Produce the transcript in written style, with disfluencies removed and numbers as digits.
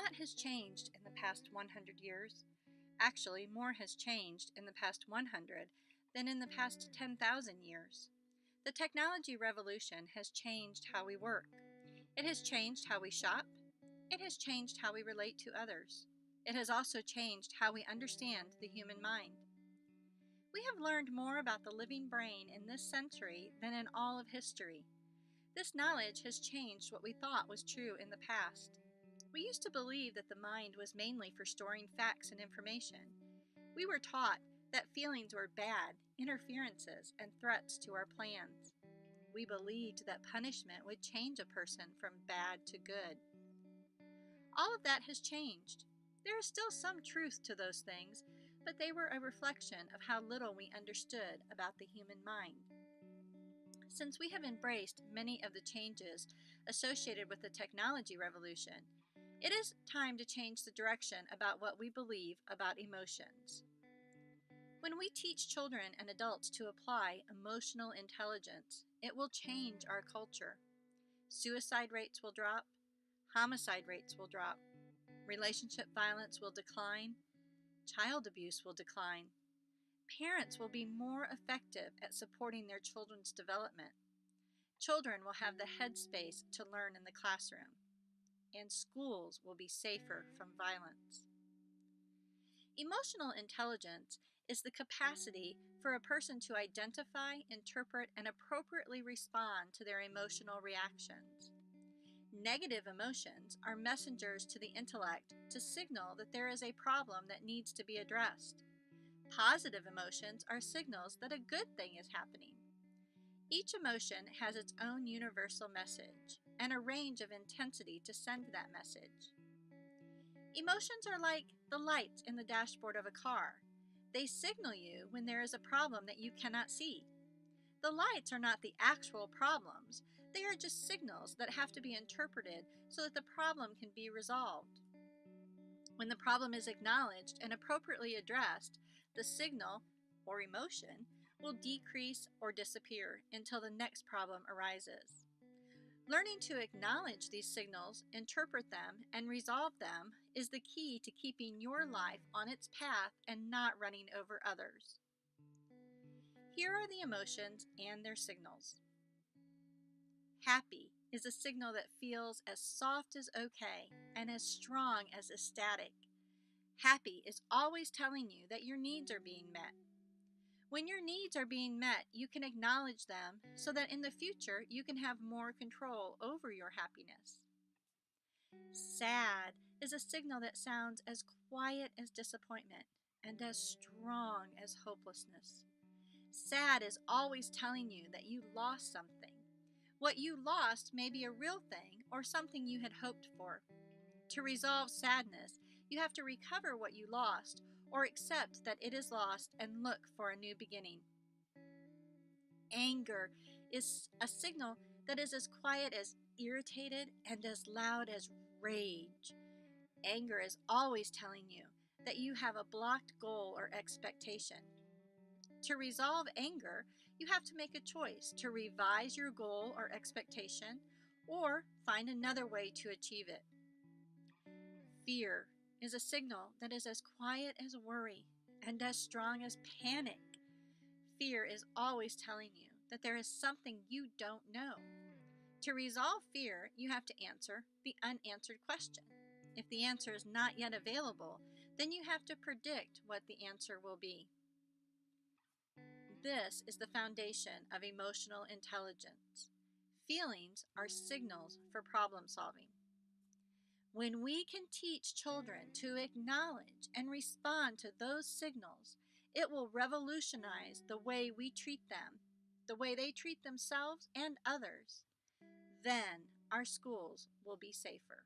lot has changed in the past 100 years. Actually, more has changed in the past 100 than in the past 10,000 years. The technology revolution has changed how we work. It has changed how we shop. It has changed how we relate to others. It has also changed how we understand the human mind. We have learned more about the living brain in this century than in all of history. This knowledge has changed what we thought was true in the past. We used to believe that the mind was mainly for storing facts and information. We were taught that feelings were bad, interferences, and threats to our plans. We believed that punishment would change a person from bad to good. All of that has changed. There is still some truth to those things, but they were a reflection of how little we understood about the human mind. Since we have embraced many of the changes associated with the technology revolution, it is time to change the direction about what we believe about emotions. When we teach children and adults to apply emotional intelligence, it will change our culture. Suicide rates will drop, homicide rates will drop, relationship violence will decline, child abuse will decline. Parents will be more effective at supporting their children's development. Children will have the headspace to learn in the classroom, and schools will be safer from violence. Emotional intelligence is the capacity for a person to identify, interpret, and appropriately respond to their emotional reactions. Negative emotions are messengers to the intellect to signal that there is a problem that needs to be addressed. Positive emotions are signals that a good thing is happening. Each emotion has its own universal message and a range of intensity to send that message. Emotions are like the lights in the dashboard of a car. They signal you when there is a problem that you cannot see. The lights are not the actual problems. They are just signals that have to be interpreted so that the problem can be resolved. When the problem is acknowledged and appropriately addressed, the signal, or emotion, will decrease or disappear until the next problem arises. Learning to acknowledge these signals, interpret them, and resolve them is the key to keeping your life on its path and not running over others. Here are the emotions and their signals. Happy is a signal that feels as soft as okay and as strong as ecstatic. Happy is always telling you that your needs are being met. When your needs are being met, you can acknowledge them so that in the future you can have more control over your happiness. Sad is a signal that sounds as quiet as disappointment and as strong as hopelessness. Sad is always telling you that you lost something. What you lost may be a real thing or something you had hoped for. To resolve sadness, you have to recover what you lost or accept that it is lost and look for a new beginning. Anger is a signal that is as quiet as irritated and as loud as rage. Anger is always telling you that you have a blocked goal or expectation. To resolve anger, you have to make a choice to revise your goal or expectation or find another way to achieve it. Fear is a signal that is as quiet as worry and as strong as panic. Fear is always telling you that there is something you don't know. To resolve fear, you have to answer the unanswered question. If the answer is not yet available, then you have to predict what the answer will be. This is the foundation of emotional intelligence. Feelings are signals for problem solving. When we can teach children to acknowledge and respond to those signals, it will revolutionize the way we treat them, the way they treat themselves and others. Then our schools will be safer.